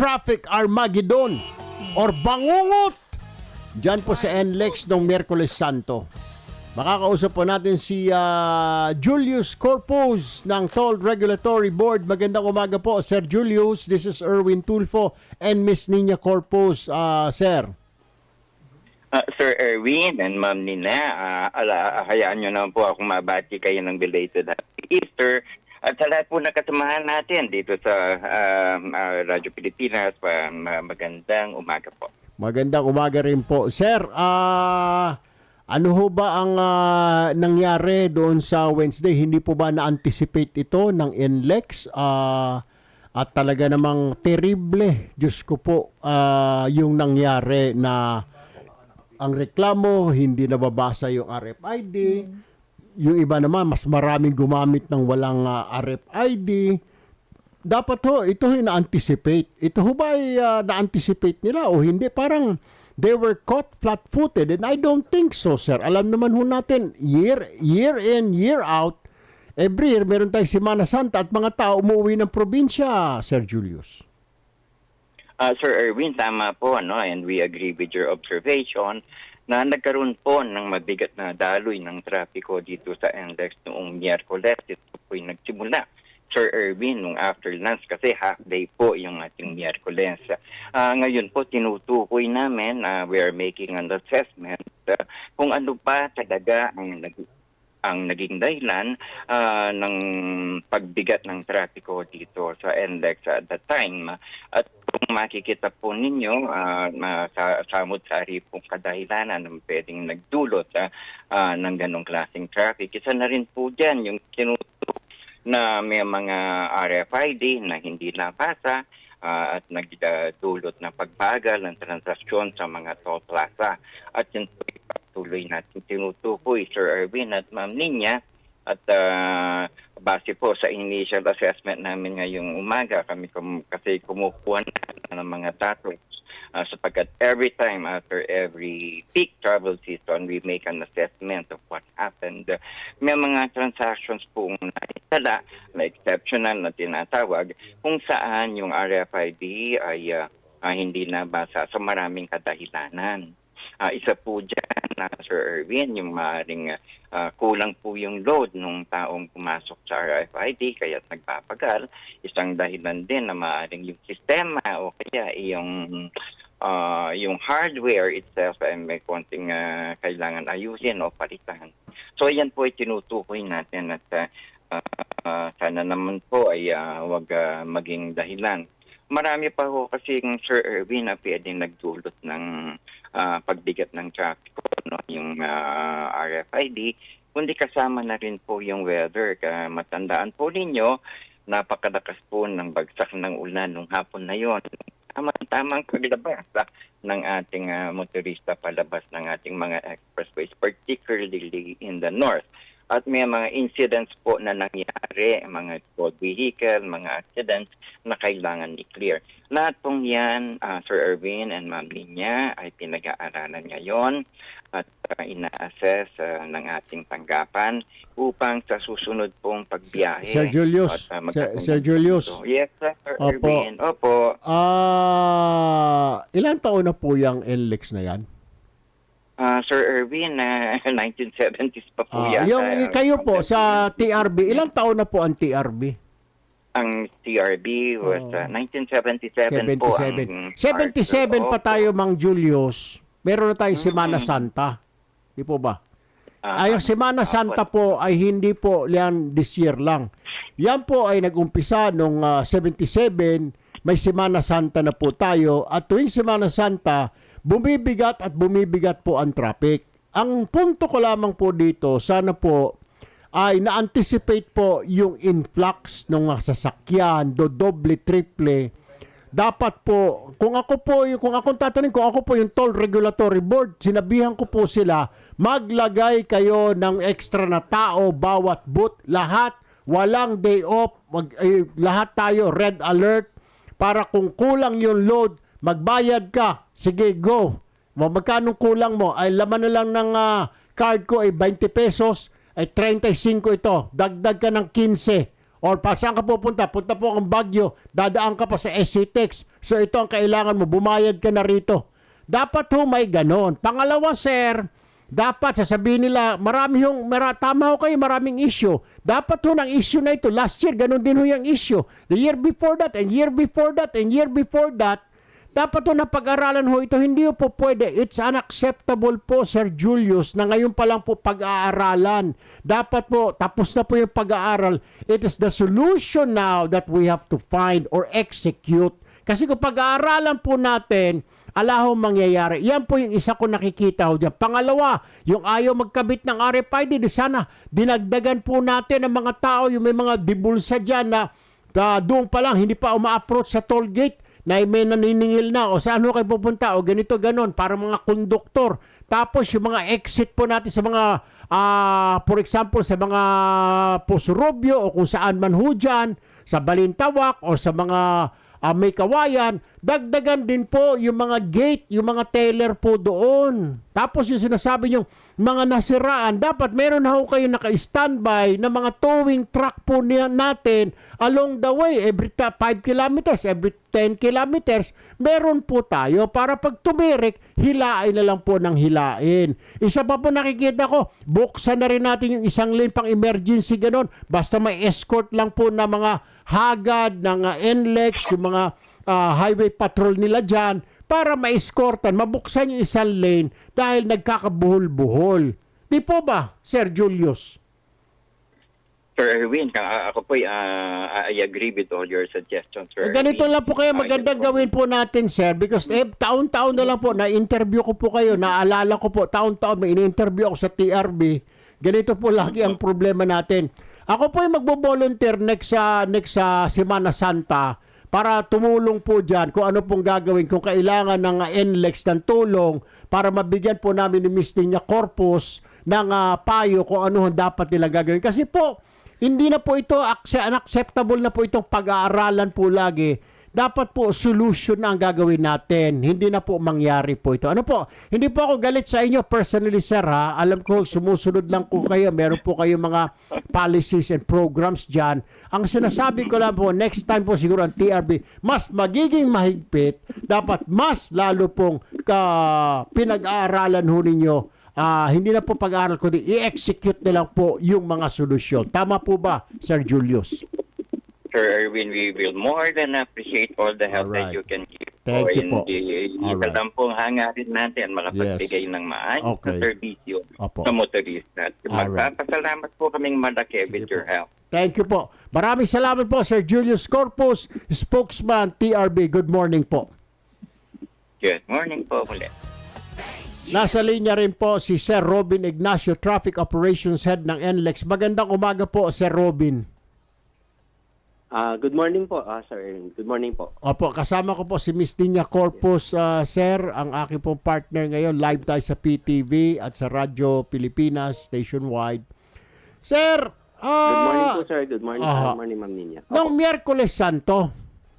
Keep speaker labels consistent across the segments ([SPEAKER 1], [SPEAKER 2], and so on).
[SPEAKER 1] Traffic Armageddon or bangungot dyan po sa NLEX noong Miyerkules Santo. Makakausap po natin si Julius Corpus ng Toll Regulatory Board. Magandang umaga po, Sir Julius. This is Erwin Tulfo and Miss Nina Corpus, sir.
[SPEAKER 2] Sir Erwin and Ma'am Nina, hayaan nyo naman po akong mabati kayo ng belated Happy Easter at sa lahat po na kasamahan natin dito sa Radyo Pilipinas. Magandang umaga po.
[SPEAKER 1] Magandang umaga rin po. Sir, ano ho ba ang nangyari doon sa Wednesday? Hindi po ba na-anticipate ito ng NLEX? At talaga namang terrible, Diyos ko po, yung nangyari na ang reklamo, hindi nababasa yung RFID. Yung iba naman, mas maraming gumamit ng walang RFID. Dapat ho, ito na-anticipate. Ito ho ba ay na-anticipate nila o hindi? Parang they were caught flat-footed and I don't think so, sir. Alam naman ho natin, year in, year out, every year meron tayong Semana Santa at mga tao umuwi ng probinsya, Sir Julius.
[SPEAKER 2] Sir Erwin, tama po, no? And we agree with your observation na nagkaroon po ng mabigat na daloy ng trapiko dito sa NLEX noong Miyerkules. Ito po'y nagsimula, Sir Erwin, nung after lunch kasi half day po yung ating Miyerkules. Ngayon po, tinutukoy namin, we are making an assessment kung ano pa talaga ang naging dahilan ng pagbigat ng trapiko dito sa NLEX at that time. At kung makikita po ninyo, samot-sari pong kadahilanan ng pwedeng nagdulot ng ganong klaseng traffic. Isa na rin po dyan yung tinutukoy na may mga RFID na hindi napasa at nagdulot na pagbagal ng transaksyon sa mga toll plaza. At yun po patuloy natin tinutukoy, Sir Erwin at Ma'am Nina. At base po sa initial assessment namin ngayong umaga, kami kasi kumukuha na ng mga datos sapagkat every time after every peak travel season, we make an assessment of what happened. May mga transactions po naitala na exceptional na tinatawag kung saan yung RFID ay hindi nabasa sa maraming kadahilanan. Isa po dyan, Sir Erwin, yung maaaring kulang po yung load ng taong pumasok sa RFID kaya nagpapagal. Isang dahilan din na maaaring yung sistema o kaya yung hardware itself ay may konting kailangan ayusin o palitan. So yan po ay tinutukoy natin at sana naman po ay wag maging dahilan. Marami pa ho kasi Sir Erwin na pwedeng nagdulot ng pagbigat ng traffic, no? Yung RFID, kundi kasama na rin po yung weather. Matandaan po ninyo, napakalakas po ng bagsak ng ulan nung hapon na yon. Tamang paglabas ng ating motorista palabas ng ating mga expressways, particularly in the north. At may mga incidents po na nangyari, mga road vehicle, mga accidents na kailangan i-clear. Lahat pong yan, Sir Erwin and Ma'am Nina, ay pinag-aaralan ngayon at ina-assess ng ating tanggapan upang sa susunod pong pagbiyahe.
[SPEAKER 1] Sir Julius, Sir Julius.
[SPEAKER 2] Yes, Sir Erwin. Opo.
[SPEAKER 1] Ilang taon na po yung NLEX na yan?
[SPEAKER 2] Sir Erwin, 1970s pa po yan.
[SPEAKER 1] Kayo po sa TRB, ilang taon na po ang TRB?
[SPEAKER 2] Ang TRB was 1977 po.
[SPEAKER 1] 77 pa tayo, Mang Julius. Meron na tayong Semana Santa. Di po ba? Ay, Semana Santa po ay hindi po yan this year lang. Yan po ay nag-umpisa nung 77. May Semana Santa na po tayo. At tuwing Semana Santa, bumibigat po ang traffic. Ang punto ko lamang po dito, sana po ay na-anticipate po yung influx ng mga sasakyan, doble, triple. Dapat po, kung akong tatanungin, kung ako po yung Toll Regulatory Board, sinabihan ko po sila, maglagay kayo ng extra na tao bawat booth, lahat, walang day off, lahat tayo red alert, para kung kulang yung load, magbayad ka. Sige, go. Magkano kulang mo? Ay laman na lang ng card ko ay 20 pesos, ay 35 ito. Dagdag ka ng 15. Or pa saan ka pupunta? Punta po ang Baguio, dadaan ka pa sa SCTEX. So ito ang kailangan mo, bumayad ka na rito. Dapat ho may ganon. Pangalawa, sir, dapat sasabihin nila, tama ho kayo, maraming issue. Dapat ho ng issue na ito, last year, ganon din ho yung issue. The year before that, and year before that, and year before that, dapat ho napag-aralan ho ito, hindi ho po pwede. It's unacceptable po, Sir Julius, na ngayon pa lang po pag-aaralan. Dapat po, tapos na po yung pag-aaral. It is the solution now that we have to find or execute. Kasi kung pag-aaralan po natin, ala ho mangyayari. Yan po yung isa ko nakikita ho dyan. Pangalawa, yung ayaw magkabit ng RFID, di sana dinagdagan po natin ang mga tao, yung may mga dibulsa dyan na doon pa lang, hindi pa uma-approach sa toll gate, na may naniningil na o saan ho kayo pupunta o ganito ganon para mga konduktor. Tapos yung mga exit po natin sa mga for example sa mga Pusurubyo o kung saan man ho dyan, sa Balintawak o sa mga may kawayan, dagdagan din po yung mga gate, yung mga teller po doon. Tapos yung sinasabi nyo, mga nasiraan, dapat meron na ho kayo naka-standby na mga towing truck po natin along the way. Every 5 kilometers, every 10 kilometers, meron po tayo para pag tumirik, hilain na lang po ng hilain. Isa pa po nakikita ko, buksan na rin natin yung isang lane pang emergency ganon. Basta may escort lang po na mga hagad, ng NLEX, yung mga highway patrol nila dyan, para ma-escortan, mabuksan yung isang lane dahil nagkakabuhol-buhol. Di po ba, Sir Julius?
[SPEAKER 2] Sir Erwin, ako po I agree with all your suggestions, Sir
[SPEAKER 1] Ganito
[SPEAKER 2] Erwin.
[SPEAKER 1] lang po kayo magandang gawin po natin, sir, because taon-taon na lang po, na-interview ko po kayo, naalala ko po, taon-taon may in-interview ako sa TRB. Ganito po lagi ang problema natin. Ako po yung magbo-volunteer next sa Semana Santa para tumulong po dyan kung ano pong gagawin, kung kailangan ng NLEX ng tulong para mabigyan po namin ni Miss Tina Corpus ng payo kung ano dapat nila gagawin. Kasi po, hindi na po ito unacceptable na po itong pag-aaralan po lagi. Dapat po solution na ang gagawin natin. Hindi na po mangyari po ito. Ano po? Hindi po ako galit sa inyo personally, sir, ha? Alam ko, sumusunod lang po kayo. Meron po kayo mga policies and programs dyan. Ang sinasabi ko lang po, next time po siguro ang TRB, mas magiging mahigpit. Dapat mas lalo pong pinag-aaralan ho ninyo. Hindi na po pag-aaral, kundi i-execute na lang po yung mga solusyon. Tama po ba, Sir Julius?
[SPEAKER 2] Sir Erwin, we will more than appreciate all the help that you can give.
[SPEAKER 1] Thank you po.
[SPEAKER 2] Isa lang pong hangarin natin makapagbigay ng maayos na serbisyo sa motorista. Magpapasalamat po kaming malaki with your help.
[SPEAKER 1] Thank you po. Maraming salamat po, Sir Julius Corpus, spokesman TRB. Good morning po.
[SPEAKER 2] Good morning po ulit.
[SPEAKER 1] Nasa linya rin po si Sir Robin Ignacio, Traffic Operations Head ng NLEX. Magandang umaga po, Sir Robin.
[SPEAKER 3] Good morning po, Sir Aaron. Good morning po.
[SPEAKER 1] Opo, kasama ko po si Miss Tina Corpus, Sir, ang aking pong partner ngayon. Live tayo sa PTV at sa Radyo Pilipinas, nationwide. Sir,
[SPEAKER 3] good morning po, sir. Good morning, good morning, Ma'am Ninya.
[SPEAKER 1] Noong Miyerkules Santo,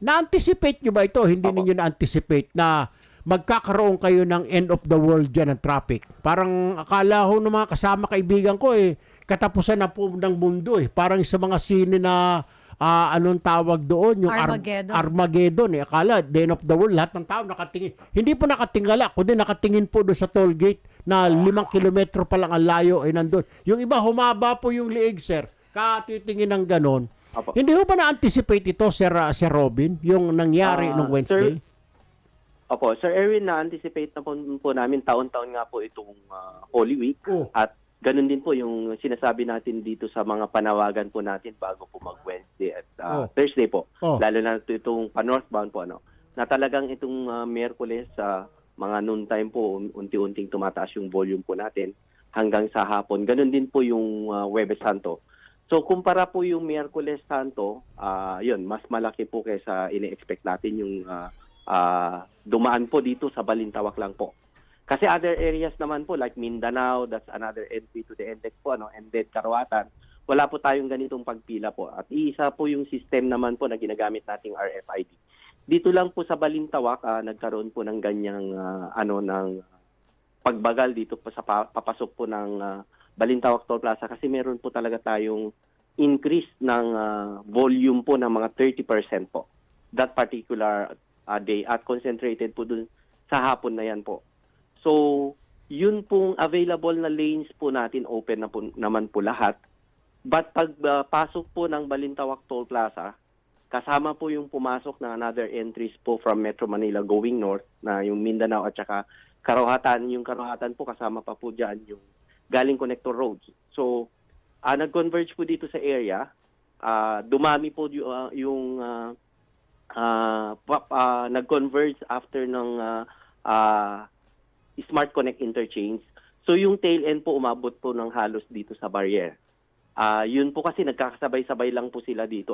[SPEAKER 1] na-anticipate nyo ba ito? Hindi ninyo na-anticipate na magkakaroon kayo ng end of the world dyan ng traffic? Parang akala ho ng mga kasama kaibigan ko katapusan na po ng mundo Parang sa mga sine na anong tawag doon? Yung Armageddon. Akala, the end of the world, lahat ng tao nakatingin. Hindi po nakatingala, kundi nakatingin po doon sa toll gate na 5 kilometro pa lang ang layo nandun. Yung iba, humaba po yung liig, sir. Katitingin ng ganon.
[SPEAKER 3] Opo.
[SPEAKER 1] Hindi ho ba na-anticipate ito, Sir Robin, yung nangyari nung Wednesday?
[SPEAKER 3] Opo, Sir Erwin, na-anticipate na po namin taon-taon nga po itong Holy Week. At ganun din po yung sinasabi natin dito sa mga panawagan po natin bago po mag-Wednesday at Thursday po. Lalo na itong pa-northbound po, na talagang itong Miyerkules sa mga noon time po, unti-unting tumataas yung volume po natin hanggang sa hapon. Ganun din po yung Huwebes Santo. So kumpara po yung Miyerkules Santo, yun, mas malaki po kaysa ini-expect natin yung dumaan po dito sa Balintawak lang po. Kasi other areas naman po like Mindanao, that's another entry to the index po, and then Karawatan, wala po tayong ganitong pagpila po. At isa po yung system naman po na ginagamit nating RFID. Dito lang po sa Balintawak, nagkaroon po ng ganyang ng pagbagal dito po sa papasok po ng Balintawak Toll Plaza kasi meron po talaga tayong increase ng volume po ng mga 30% po that particular day at concentrated po dun sa hapon na yan po. So, yun pong available na lanes po natin, open na po, naman po lahat. But pag pasok po ng Balintawak Toll Plaza, kasama po yung pumasok na another entries po from Metro Manila going north na yung Mindanao at saka Karuhatan. Yung Karuhatan po kasama pa po dyan yung galing connector roads. So, nag-converge po dito sa area. Dumami po yung nag-converge after ng Smart Connect interchange. So, yung tail end po umabot po ng halos dito sa barrier. Yun po kasi nagkakasabay-sabay lang po sila dito.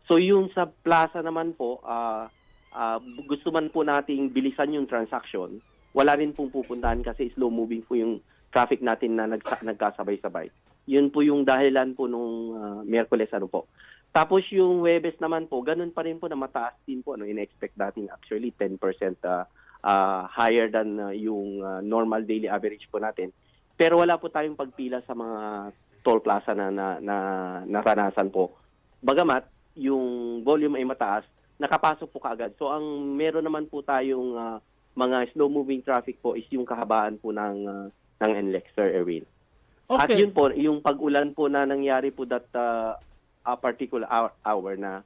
[SPEAKER 3] So, yung sa plaza naman po, gusto man po nating bilisan yung transaction, wala rin pong pupuntahan kasi slow moving po yung traffic natin na nagkasabay-sabay. Yun po yung dahilan po nung Miyerkules po. Tapos yung Huwebes naman po, ganun pa rin po na mataas din po. In-expect natin actually 10% higher than yung normal daily average po natin. Pero wala po tayong pagpila sa mga toll plaza na naranasan po. Bagamat yung volume ay mataas, nakapasok po kaagad. So ang meron naman po tayong mga slow-moving traffic po is yung kahabaan po ng NLEX, Sir Erwin.
[SPEAKER 1] Okay.
[SPEAKER 3] At yun po, yung pag-ulan po na nangyari po that particular hour na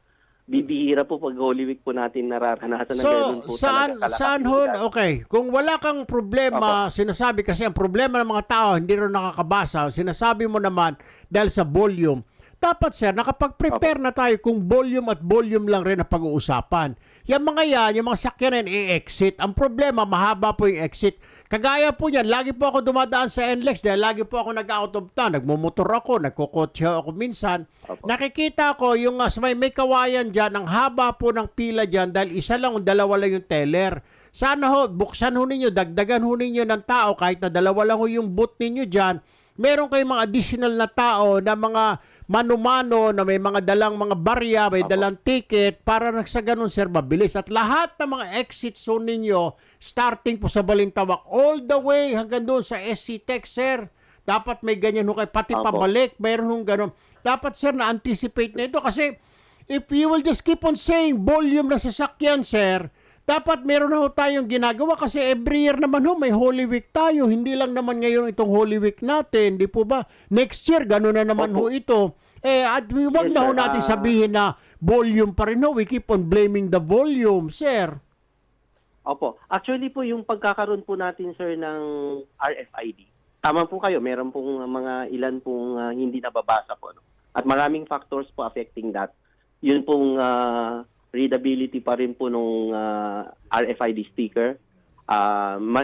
[SPEAKER 3] bibihira po pag Holy Week po natin nararanasan na meron po
[SPEAKER 1] saan okay, kung wala kang problema, sinasabi kasi ang problema ng mga tao, hindi rin nakakabasa, sinasabi mo naman dahil sa volume. Dapat sir, nakapag-prepare na tayo kung volume at volume lang rin ang pag-uusapan. Yung mga yan, yung mga sakyanan i-exit. Ang problema, mahaba po yung exit. Kagaya po yan, lagi po ako dumadaan sa NLEX dahil lagi po ako nag-out of town. Nagmumotor ako, nagkukotse ako minsan. Nakikita ko yung may kawayan dyan, ang haba po ng pila dyan dahil isa lang o dalawa lang yung teller. Sana ho, buksan ho ninyo, dagdagan ho ninyo ng tao kahit na dalawa lang ho yung booth ninyo dyan. Meron kayong mga additional na tao na mga mano-mano na may mga dalang mga barya, may dalang ticket para sa ganun sir mabilis. At lahat ng mga exit zone ninyo, starting po sa Balintawak, all the way hanggang doon sa SC Tech sir, dapat may ganyan ho kayo, pati pabalik, mayroon hong ganun. Dapat sir na-anticipate na ito kasi if you will just keep on saying volume na sasakyan sir, dapat meron na ho tayong ginagawa kasi every year naman ho may Holy Week tayo. Hindi lang naman ngayon itong Holy Week natin, di po ba? Next year, gano'n na naman ho ito. At wag na ho natin sabihin na volume pa rin ho. We keep on blaming the volume, sir.
[SPEAKER 3] Opo. Actually po, yung pagkakaroon po natin, sir, ng RFID, tama po kayo, meron pong mga ilan pong hindi nababasa po. At maraming factors po affecting that. Yun pong readability pa rin po nung RFID sticker.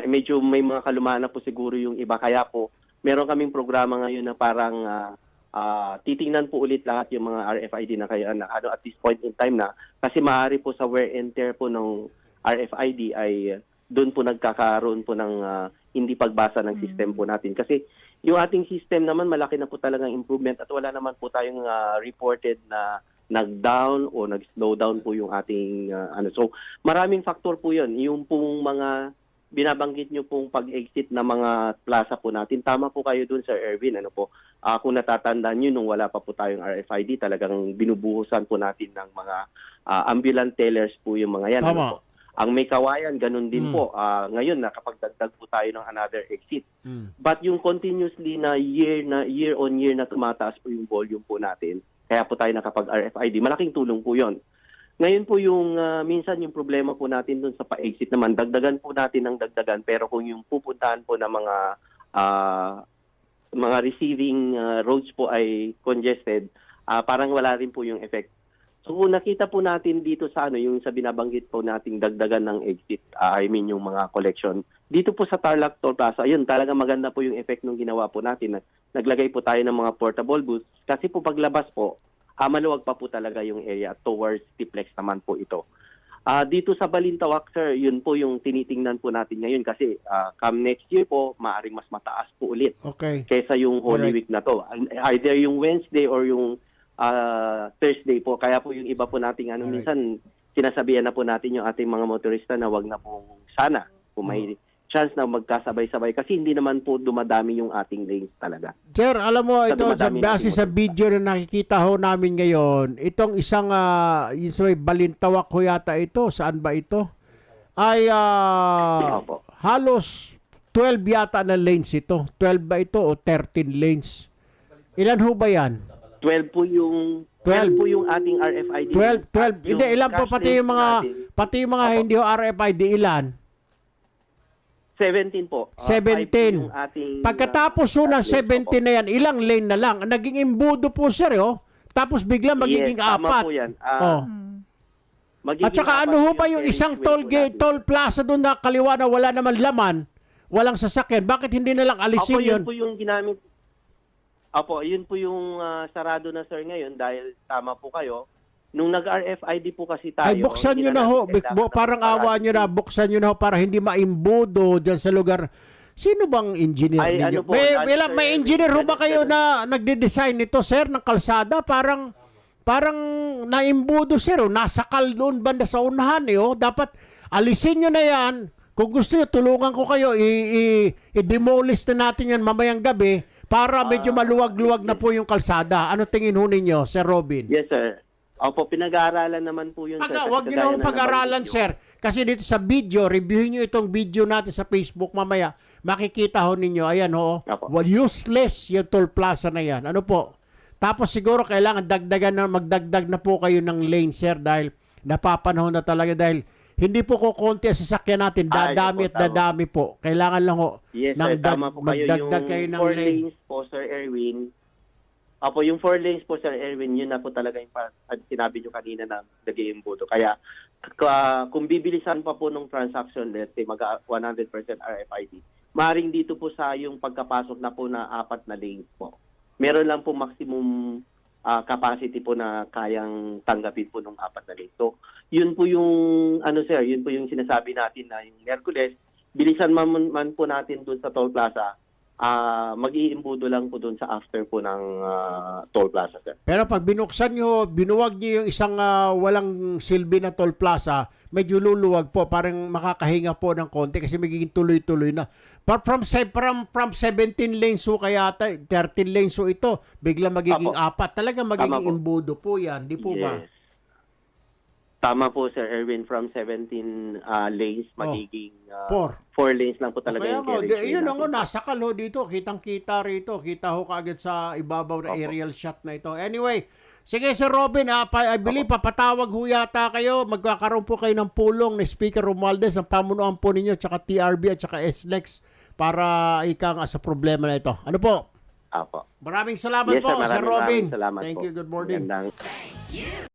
[SPEAKER 3] Medyo may mga kalumaan na po siguro yung iba. Kaya po, meron kaming programa ngayon na parang titingnan po ulit lahat yung mga RFID na kayo at this point in time na. Kasi maaari po sa wear and tear po ng RFID ay doon po nagkakaroon po ng hindi pagbasa ng system po natin. Kasi yung ating system naman malaki na po talagang improvement at wala naman po tayong reported na nag-down o nag-slow down po yung ating So, maraming factor po yun. Yung pong mga binabanggit nyo pong pag-exit na mga plaza po natin, tama po kayo dun, Sir Erwin. Kung natatandaan nyo, nung wala pa po tayong RFID, talagang binubuhusan po natin ng mga ambulant tellers po yung mga yan.
[SPEAKER 1] Tama.
[SPEAKER 3] Ang may kawayan, ganun din po. Ngayon, nakapagdagdag po tayo ng another exit. But yung continuously na year on year na tumataas po yung volume po natin, kaya po tayo nakapag-RFID, malaking tulong po yon. Ngayon po yung minsan yung problema po natin dun sa pa-exit naman, dagdagan po natin ng dagdagan, pero kung yung pupuntahan po ng mga receiving roads po ay congested, parang wala rin po yung effect. So kung nakita po natin dito sa yung sa binabanggit po nating dagdagan ng exit, yung mga collection, dito po sa Tarlac Toll Plaza, yun talaga maganda po yung effect nung ginawa po natin. Naglagay po tayo ng mga portable booths kasi po paglabas po, maluwag pa po talaga yung area towards Tiplex naman po ito. Dito sa Balintawak, sir, yun po yung tinitingnan po natin ngayon kasi come next year po, maaring mas mataas po ulit kaysa yung Holy Week na to. Either yung Wednesday or yung Thursday po. Kaya po yung iba po nating minsan sinasabihan na po natin yung ating mga motorista na wag na po sana kung may chance na magkasabay-sabay kasi hindi naman po dumadami yung ating lanes talaga.
[SPEAKER 1] Sir, alam mo, ito,
[SPEAKER 3] dumadami
[SPEAKER 1] base
[SPEAKER 3] natin
[SPEAKER 1] sa video na nakikita ho namin ngayon, itong isang, yung sa may Balintawak ho yata ito, saan ba ito? Ay,
[SPEAKER 3] Opo.
[SPEAKER 1] halos 12 yata na lanes ito. 12 ba ito o 13 lanes? Ilan ho ba yan?
[SPEAKER 3] 12 po yung
[SPEAKER 1] 12
[SPEAKER 3] po yung ating RFID.
[SPEAKER 1] 12. Hindi, ilan po
[SPEAKER 3] cash
[SPEAKER 1] pati yung
[SPEAKER 3] lanes
[SPEAKER 1] mga,
[SPEAKER 3] natin,
[SPEAKER 1] pati yung mga
[SPEAKER 3] Opo.
[SPEAKER 1] hindi ho RFID, ilan?
[SPEAKER 3] 17 po.
[SPEAKER 1] 17.
[SPEAKER 3] 5 po yung ating,
[SPEAKER 1] Pagkatapos ho ng
[SPEAKER 3] cash lanes,
[SPEAKER 1] 17 na yan, ilang lane na lang? Naging imbudo po sir, oh. Tapos bigla magiging
[SPEAKER 3] yes, tama
[SPEAKER 1] apat.
[SPEAKER 3] po yan.
[SPEAKER 1] Oh.
[SPEAKER 3] Magiging
[SPEAKER 1] At saka
[SPEAKER 3] apat
[SPEAKER 1] ano ho
[SPEAKER 3] po
[SPEAKER 1] ba yung isang
[SPEAKER 3] carriageway
[SPEAKER 1] toll
[SPEAKER 3] po
[SPEAKER 1] gate,
[SPEAKER 3] natin.
[SPEAKER 1] toll plaza doon na kaliwa na wala naman laman, walang sasakyan? Bakit hindi na lang alisin
[SPEAKER 3] Opo,
[SPEAKER 1] yun?
[SPEAKER 3] yun po yung ginamit. Opo, yun po yung sarado na sir ngayon dahil tama po kayo. Nung nag-RFID po kasi tayo.
[SPEAKER 1] Ay, buksan nyo na ho. Parang awa nyo na, buksan nyo na ho para hindi maimbudo dyan sa lugar. Sino bang engineer
[SPEAKER 3] Ay,
[SPEAKER 1] ninyo?
[SPEAKER 3] ano po,
[SPEAKER 1] May engineer ho ba kayo na nagde-design nito, sir, ng kalsada? Parang naimbudo, sir. Oh. Nasakal doon banda sa unahan. Eh, oh. Dapat alisin nyo na yan. Kung gusto nyo, tulungan ko kayo. I-demolish na natin yan mamayang gabi para medyo maluwag-luwag na po yung kalsada. Ano tingin ho ninyo, Sir Robin?
[SPEAKER 3] Yes, sir. Opo, pinag-aaralan naman po yun, sir. Kasi
[SPEAKER 1] Huwag nyo
[SPEAKER 3] kagaya
[SPEAKER 1] na
[SPEAKER 3] na
[SPEAKER 1] pag-aralan,
[SPEAKER 3] nabanggit
[SPEAKER 1] sir. Kasi dito sa video, reviewin nyo itong video natin sa Facebook mamaya. Makikita ho ninyo, ayan ho.
[SPEAKER 3] Apo.
[SPEAKER 1] Well, useless yung toll plaza na yan. Ano po? Tapos siguro kailangan magdagdag na po kayo ng lane, sir, dahil napapanahon na talaga dahil hindi po kukunti ang sasakyan natin. Dadami at
[SPEAKER 3] Opo, tama.
[SPEAKER 1] dadami po. Kailangan lang ho.
[SPEAKER 3] Yes, sir. Tama po kayo.
[SPEAKER 1] Magdagdag kayo ng
[SPEAKER 3] 4
[SPEAKER 1] lane.
[SPEAKER 3] lanes po, Sir Erwin. Opo, yung 4 lanes po, Sir Erwin, yun na po talaga yung sinabi nyo kanina na nag-iimbuto. Kaya kung bibilisan pa po ng transaction, let's say mag 100% RFID, maring dito po sa yung pagkapasok na po na 4 na lanes po. Meron lang po maximum capacity po na kayang tanggapin po ng 4 na lanes. So, yun po yung, sir, yun po yung sinasabi natin na yung Miyerkules, bilisan man po natin dun sa toll plaza, mag-iimbudo lang po dun sa after po ng toll plaza, sir.
[SPEAKER 1] Pero pag binuksan nyo, binuwag nyo yung isang walang silbi na toll plaza, medyo luluwag po, parang makakahinga po ng konti kasi magiging tuloy-tuloy na. But from 17 lanes so kaya 13 lanes so ito, bigla magiging
[SPEAKER 3] Apo.
[SPEAKER 1] 4. Talaga magiging
[SPEAKER 3] Tama po.
[SPEAKER 1] imbudo po yan, di po ba?
[SPEAKER 3] Yes. Tama po, Sir Erwin, from 17 lanes, magiging
[SPEAKER 1] 4.
[SPEAKER 3] 4 lanes lang po talaga
[SPEAKER 1] Kaya
[SPEAKER 3] yung
[SPEAKER 1] nga,
[SPEAKER 3] carriageway
[SPEAKER 1] yun ang
[SPEAKER 3] natin.
[SPEAKER 1] nasakal ho dito. Kitang-kita rito. Kita ho kaagad sa ibabaw na
[SPEAKER 3] Opo.
[SPEAKER 1] aerial shot na ito. Anyway, sige Sir Robin, I believe papatawag ho yata kayo. Magkakaroon po kayo ng pulong ni Speaker Romualdez, ang pamunuan po ninyo, tsaka TRB at tsaka SLEX para ika nga sa problema na ito. Ano po?
[SPEAKER 3] Apo.
[SPEAKER 1] Maraming salamat
[SPEAKER 3] Yes,
[SPEAKER 1] po,
[SPEAKER 3] sir,
[SPEAKER 1] Sir Robin.
[SPEAKER 3] maraming salamat
[SPEAKER 1] Thank
[SPEAKER 3] po.
[SPEAKER 1] you. Good morning.
[SPEAKER 3] Magandang-